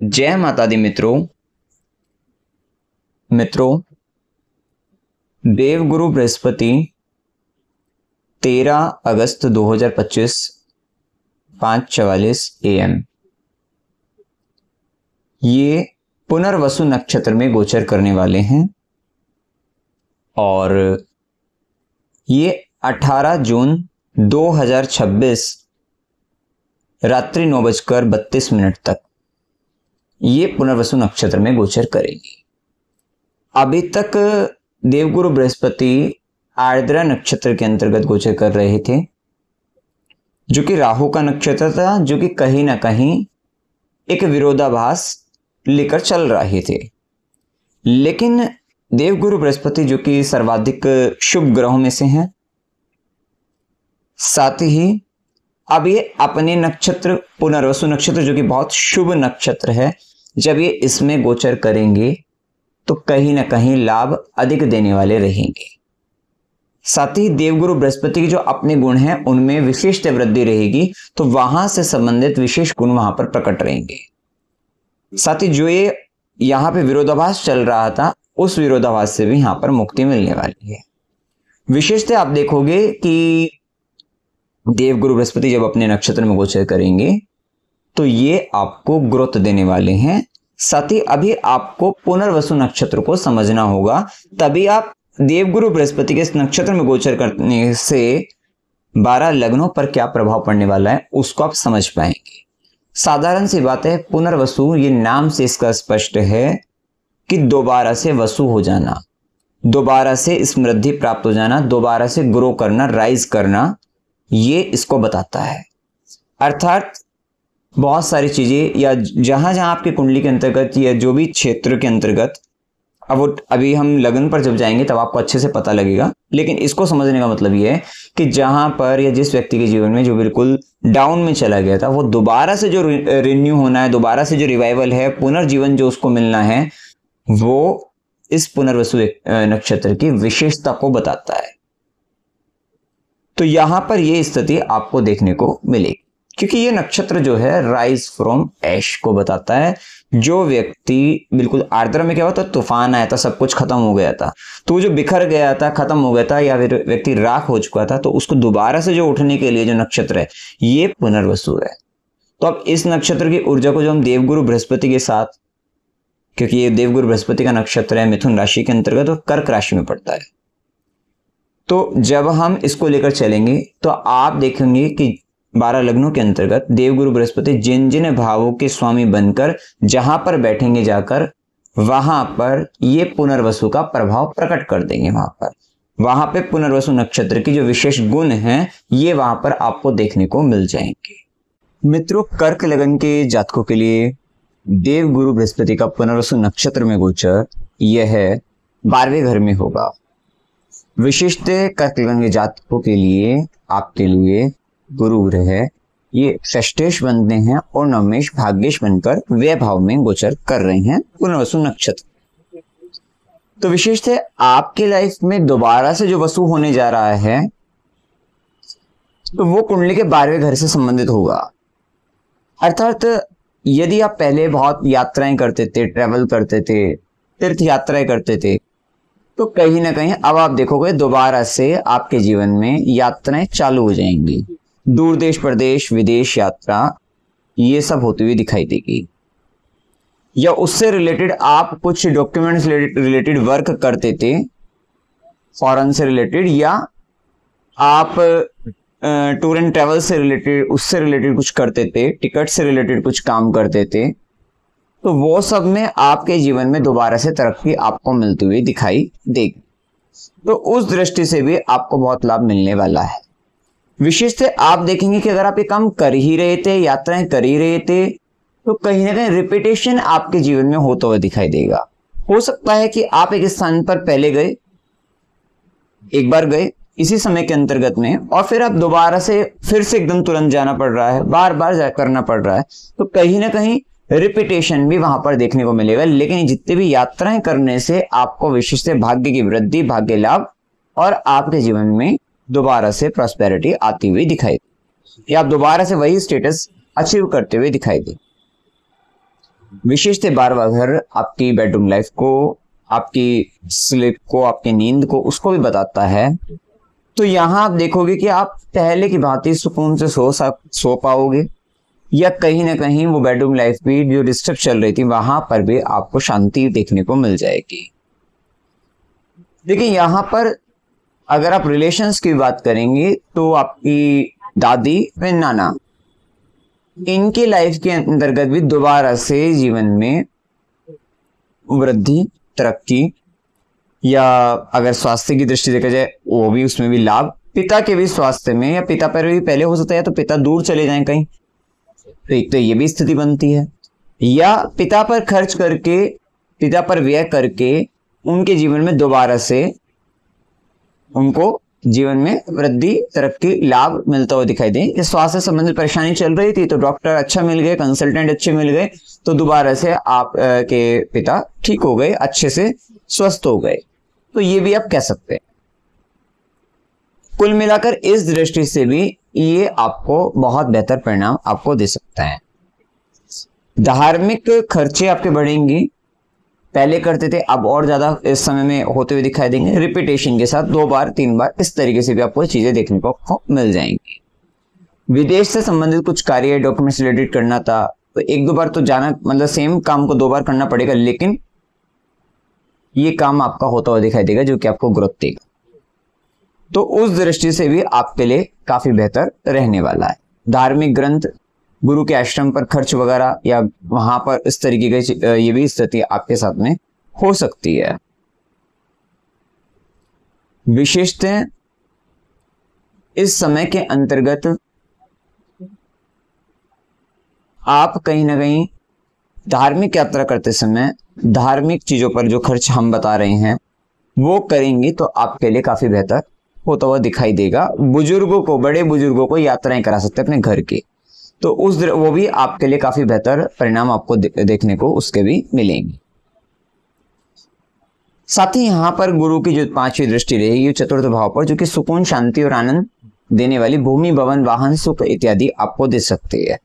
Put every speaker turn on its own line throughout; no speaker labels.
जय माता दी मित्रों, देवगुरु बृहस्पति 13 अगस्त 2025 5:44 AM ये पुनर्वसु नक्षत्र में गोचर करने वाले हैं और ये 18 जून 2026 रात्रि 9:32 तक ये पुनर्वसु नक्षत्र में गोचर करेगी। अभी तक देवगुरु बृहस्पति आर्द्रा नक्षत्र के अंतर्गत गोचर कर रहे थे, जो कि राहु का नक्षत्र था, जो कि कहीं ना कहीं एक विरोधाभास लेकर चल रहे थे। लेकिन देवगुरु बृहस्पति जो कि सर्वाधिक शुभ ग्रहों में से हैं, साथ ही अब ये अपने नक्षत्र पुनर्वसु नक्षत्र जो कि बहुत शुभ नक्षत्र है, जब ये इसमें गोचर करेंगे तो कहीं ना कहीं लाभ अधिक देने वाले रहेंगे। साथ ही देवगुरु बृहस्पति के जो अपने गुण हैं उनमें विशेष वृद्धि रहेगी, तो वहां से संबंधित विशेष गुण वहां पर प्रकट रहेंगे। साथ ही जो ये यहाँ पे विरोधाभास चल रहा था, उस विरोधाभास से भी यहाँ पर मुक्ति मिलने वाली है। विशेषतः आप देखोगे कि देवगुरु बृहस्पति जब अपने नक्षत्र में गोचर करेंगे तो ये आपको ग्रोथ देने वाले हैं। साथ ही अभी आपको पुनर्वसु नक्षत्र को समझना होगा, तभी आप देवगुरु बृहस्पति के इस नक्षत्र में गोचर करने से 12 लग्नों पर क्या प्रभाव पड़ने वाला है उसको आप समझ पाएंगे। साधारण सी बात है, पुनर्वसु ये नाम से इसका स्पष्ट है कि दोबारा से वसु हो जाना, दोबारा से समृद्धि प्राप्त हो जाना, दोबारा से ग्रो करना, राइज करना, ये इसको बताता है। अर्थात बहुत सारी चीजें या जहां जहां आपकी कुंडली के अंतर्गत या जो भी क्षेत्र के अंतर्गत, अब वो अभी हम लगन पर जब जाएंगे तब आपको अच्छे से पता लगेगा, लेकिन इसको समझने का मतलब ये है कि जहां पर या जिस व्यक्ति के जीवन में जो बिल्कुल डाउन में चला गया था, वो दोबारा से जो रिन्यू होना है, दोबारा से जो रिवाइवल है, पुनर्जीवन जो उसको मिलना है, वो इस पुनर्वसु नक्षत्र की विशेषता को बताता है। तो यहां पर यह स्थिति आपको देखने को मिलेगी, क्योंकि ये नक्षत्र जो है राइज फ्रॉम ऐश को बताता है। जो व्यक्ति बिल्कुल आर्द्रा में क्या हुआ था, तूफान आया था, सब कुछ खत्म हो गया था, तो जो बिखर गया था, खत्म हो गया था, या फिर व्यक्ति राख हो चुका था, तो उसको दोबारा से जो उठने के लिए जो नक्षत्र है ये पुनर्वसु है। तो अब इस नक्षत्र की ऊर्जा को जो हम देवगुरु बृहस्पति के साथ, क्योंकि ये देवगुरु बृहस्पति का नक्षत्र है, मिथुन राशि के अंतर्गत और कर्क राशि में पड़ता है, तो जब हम इसको लेकर चलेंगे तो आप देखेंगे कि 12 लग्नों के अंतर्गत देवगुरु बृहस्पति जिन जिन भावों के स्वामी बनकर जहां पर बैठेंगे जाकर, वहां पर ये पुनर्वसु का प्रभाव प्रकट कर देंगे। वहां पे पुनर्वसु नक्षत्र की जो विशेष गुण हैं ये वहां पर आपको देखने को मिल जाएंगे। मित्रों, कर्क लगन के जातकों के लिए देवगुरु बृहस्पति का पुनर्वसु नक्षत्र में गोचर यह 12वें घर में होगा। विशिष्ट कर्क लगन के जातकों के लिए, आपके लिए गुरु ग्रह ये षष्ठेश बनते हैं और नवमेश भाग्येश बनकर व्यय भाव में गोचर कर रहे हैं पुनर्वसु नक्षत्र। तो विशेषतः आपके लाइफ में दोबारा से जो वसु होने जा रहा है, तो वो कुंडली के 12वें घर से संबंधित होगा। अर्थात यदि आप पहले बहुत यात्राएं करते थे, ट्रेवल करते थे, तीर्थ यात्राएं करते थे, तो कहीं ना कहीं अब आप देखोगे दोबारा से आपके जीवन में यात्राएं चालू हो जाएंगी। दूर देश, प्रदेश, विदेश यात्रा ये सब होती हुई दिखाई देगी, या उससे रिलेटेड आप कुछ डॉक्यूमेंट्स रिलेटेड वर्क करते थे, फॉरेन से रिलेटेड, या आप टूर एंड ट्रैवल से रिलेटेड, उससे रिलेटेड कुछ करते थे, टिकट से रिलेटेड कुछ काम करते थे, तो वो सब में आपके जीवन में दोबारा से तरक्की आपको मिलती हुई दिखाई देगी। तो उस दृष्टि से भी आपको बहुत लाभ मिलने वाला है। विशेषतः आप देखेंगे कि अगर आप ये काम कर ही रहे थे, यात्राएं कर ही रहे थे, तो कहीं ना कहीं रिपीटेशन आपके जीवन में होता हुआ दिखाई देगा। हो सकता है कि आप एक स्थान पर पहले गए, एक बार गए इसी समय के अंतर्गत में, और फिर आप दोबारा से फिर से एकदम तुरंत जाना पड़ रहा है, बार बार करना पड़ रहा है, तो कहीं ना कहीं रिपीटेशन भी वहां पर देखने को मिलेगा। लेकिन जितने भी यात्राएं करने से आपको विशिष्ट भाग्य की वृद्धि, भाग्य लाभ और आपके जीवन में दोबारा से प्रॉस्पेरिटी आती हुई दिखाई दे, या आप दोबारा से वही स्टेटस अचीव करते हुए दिखाई दे। विशेषतः 12वां घर आपकी बेडरूम लाइफ को, आपकी स्लीप को, आपकी नींद को, उसको भी बताता है। तो यहाँ आप देखोगे कि आप पहले की भांति सुकून से सो पाओगे, या कहीं ना कहीं वो बेडरूम लाइफ भी जो डिस्टर्ब चल रही थी वहां पर भी आपको शांति देखने को मिल जाएगी। देखिए यहाँ पर अगर आप रिलेशंस की बात करेंगे तो आपकी दादी व नाना, इनकी लाइफ के अंतर्गत भी दोबारा से जीवन में वृद्धि, तरक्की, या अगर स्वास्थ्य की दृष्टि देखा जाए वो भी, उसमें भी लाभ, पिता के भी स्वास्थ्य में, या पिता पर भी पहले हो सकता है तो पिता दूर चले जाएं कहीं, तो एक तो ये भी स्थिति बनती है, या पिता पर खर्च करके, पिता पर व्यय करके उनके जीवन में दोबारा से उनको जीवन में वृद्धि, तरक्की, लाभ मिलता हुआ दिखाई दे। स्वास्थ्य संबंधित परेशानी चल रही थी तो डॉक्टर अच्छा मिल गए, कंसल्टेंट अच्छे मिल गए, तो दोबारा से आप के पिता ठीक हो गए, अच्छे से स्वस्थ हो गए, तो ये भी आप कह सकते हैं। कुल मिलाकर इस दृष्टि से भी ये आपको बहुत बेहतर परिणाम आपको दे सकता है। धार्मिक खर्चे आपके बढ़ेंगे, पहले करते थे अब और ज्यादा इस समय में होते हुए दिखाई देंगे, रिपीटेशन के साथ 2 बार 3 बार इस तरीके से भी आपको चीजें देखने को मिल जाएंगी। विदेश से संबंधित कुछ कार्य, डॉक्यूमेंट्स रिलेटेड करना था तो 1-2 बार तो जाना, मतलब सेम काम को 2 बार करना पड़ेगा, लेकिन ये काम आपका होता हुआ दिखाई देगा जो कि आपको ग्रोथ देगा। तो उस दृष्टि से भी आपके लिए काफी बेहतर रहने वाला है। धार्मिक ग्रंथ, गुरु के आश्रम पर खर्च वगैरह, या वहां पर इस तरीके की ये भी स्थिति आपके साथ में हो सकती है। विशेषतः इस समय के अंतर्गत आप कहीं ना कहीं धार्मिक यात्रा करते समय धार्मिक चीजों पर जो खर्च हम बता रहे हैं वो करेंगे तो आपके लिए काफी बेहतर होता हुआ दिखाई देगा। बुजुर्गों को, बड़े बुजुर्गों को यात्राएं करा सकते हैं अपने घर की, तो वो भी आपके लिए काफी बेहतर परिणाम आपको देखने को उसके भी मिलेंगे। साथ ही यहाँ पर गुरु की जो 5वीं दृष्टि रहेगी चतुर्थ भाव पर, जो कि सुकून, शांति और आनंद देने वाली भूमि, भवन, वाहन, सुख इत्यादि आपको दे सकती है।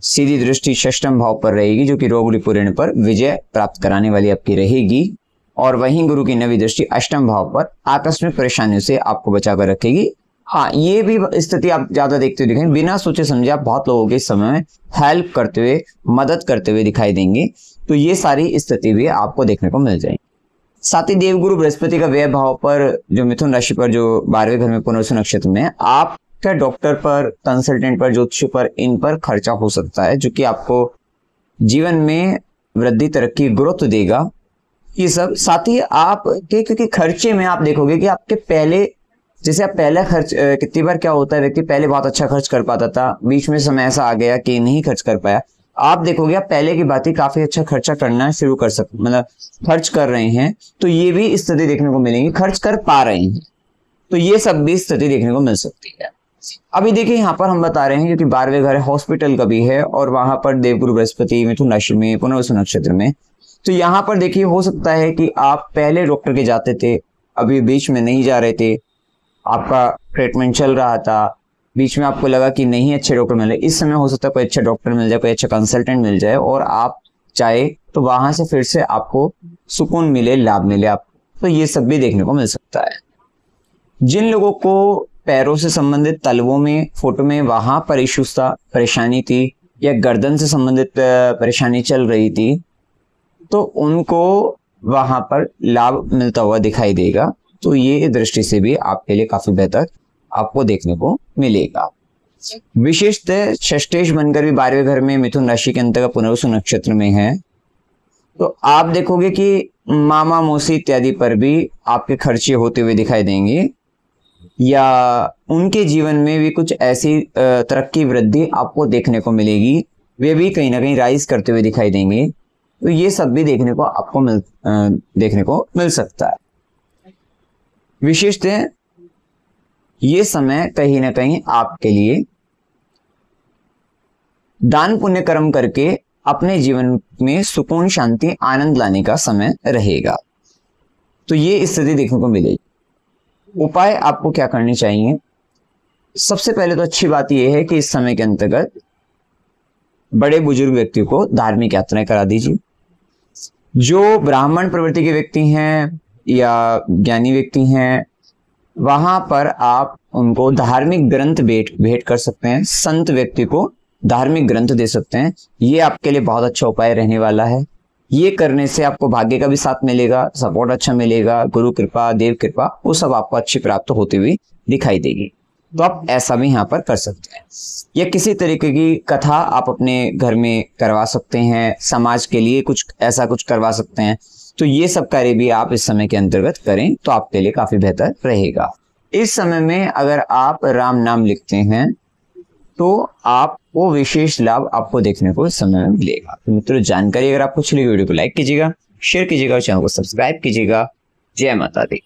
सीधी दृष्टि 6ठम भाव पर रहेगी जो कि रोग रिपुण पर विजय प्राप्त कराने वाली आपकी रहेगी, और वहीं गुरु की 9वीं दृष्टि 8म भाव पर आकस्मिक परेशानियों से आपको बचाकर रखेगी। हाँ, ये भी स्थिति आप ज्यादा देखते हुए दिखेंगे, बिना सोचे समझे आप बहुत लोगों के इस समय में हेल्प करते हुए, मदद करते हुए दिखाई देंगे, तो ये सारी स्थिति भी आपको देखने को मिल जाएगी। साथ ही देवगुरु बृहस्पति का व्यय भाव पर, जो मिथुन राशि पर, जो 12वें घर में पुनर्वसु नक्षत्र में, आपका डॉक्टर पर, कंसल्टेंट पर, ज्योतिष पर, इन पर खर्चा हो सकता है, जो कि आपको जीवन में वृद्धि, तरक्की, ग्रोथ देगा। ये सब साथ ही आप के, क्योंकि खर्चे में आप देखोगे कि आपके पहले, जैसे आप पहला खर्च, कितनी बार क्या होता है, व्यक्ति पहले बहुत अच्छा खर्च कर पाता था, बीच में समय ऐसा आ गया कि नहीं खर्च कर पाया, आप देखोगे आप पहले की बात ही काफी अच्छा खर्चा करना शुरू कर सकते, मतलब खर्च कर रहे हैं, तो ये भी स्थिति देखने को मिलेगी, खर्च कर पा रहे हैं, तो ये सब भी स्थिति देखने को मिल सकती है। अभी देखिए यहाँ पर हम बता रहे हैं क्योंकि 12वें घर हॉस्पिटल का भी है, और वहां पर देवगुरु बृहस्पति मिथुन राशि में, पुनर्वसु नक्षत्र में, तो यहाँ पर देखिए हो सकता है कि आप पहले डॉक्टर के जाते थे, अभी बीच में नहीं जा रहे थे, आपका ट्रीटमेंट चल रहा था, बीच में आपको लगा कि नहीं अच्छे डॉक्टर मिले, इस समय हो सकता है कोई अच्छा डॉक्टर मिल जाए, कोई अच्छा कंसल्टेंट मिल जाए, और आप चाहे तो वहां से फिर से आपको सुकून मिले, लाभ मिले आपको, तो ये सब भी देखने को मिल सकता है। जिन लोगों को पैरों से संबंधित, तलवों में, फोटो में वहां पर इश्यूज था, परेशानी थी, या गर्दन से संबंधित परेशानी चल रही थी, तो उनको वहां पर लाभ मिलता हुआ दिखाई देगा, तो ये दृष्टि से भी आपके लिए काफी बेहतर आपको देखने को मिलेगा। विशेषतः षष्ठेश बनकर भी 12वें घर में मिथुन राशि के अंतर्गत पुनर्वसु नक्षत्र में है, तो आप देखोगे कि मामा, मौसी इत्यादि पर भी आपके खर्चे होते हुए दिखाई देंगे, या उनके जीवन में भी कुछ ऐसी तरक्की, वृद्धि आपको देखने को मिलेगी, वे भी कहीं ना कहीं राइज करते हुए दिखाई देंगे, तो ये सब भी देखने को आपको देखने को मिल सकता है। विशेषतः ये समय कहीं ना कहीं आपके लिए दान पुण्य कर्म करके अपने जीवन में सुकून, शांति, आनंद लाने का समय रहेगा, तो ये स्थिति देखने को मिलेगी। उपाय आपको क्या करने चाहिए? सबसे पहले तो अच्छी बात यह है कि इस समय के अंतर्गत बड़े बुजुर्ग व्यक्ति को धार्मिक यात्राएं करा दीजिए। जो ब्राह्मण प्रवृत्ति के व्यक्ति हैं या ज्ञानी व्यक्ति हैं, वहां पर आप उनको धार्मिक ग्रंथ भेंट कर सकते हैं। संत व्यक्ति को धार्मिक ग्रंथ दे सकते हैं। ये आपके लिए बहुत अच्छा उपाय रहने वाला है। ये करने से आपको भाग्य का भी साथ मिलेगा, सपोर्ट अच्छा मिलेगा, गुरु कृपा, देव कृपा, वो सब आपको अच्छी प्राप्त होती हुई दिखाई देगी। तो आप ऐसा भी यहाँ पर कर सकते हैं। या किसी तरीके की कथा आप अपने घर में करवा सकते हैं, समाज के लिए कुछ ऐसा कुछ करवा सकते हैं। तो ये सब कार्य भी आप इस समय के अंतर्गत करें तो आपके लिए काफी बेहतर रहेगा। इस समय में अगर आप राम नाम लिखते हैं तो आपको विशेष लाभ आपको देखने को इस समय में मिलेगा। तो मित्रों, जानकारी अगर आपको अच्छी लगी वीडियो को लाइक कीजिएगा, शेयर कीजिएगा और चैनल को सब्सक्राइब कीजिएगा। जय माता दी।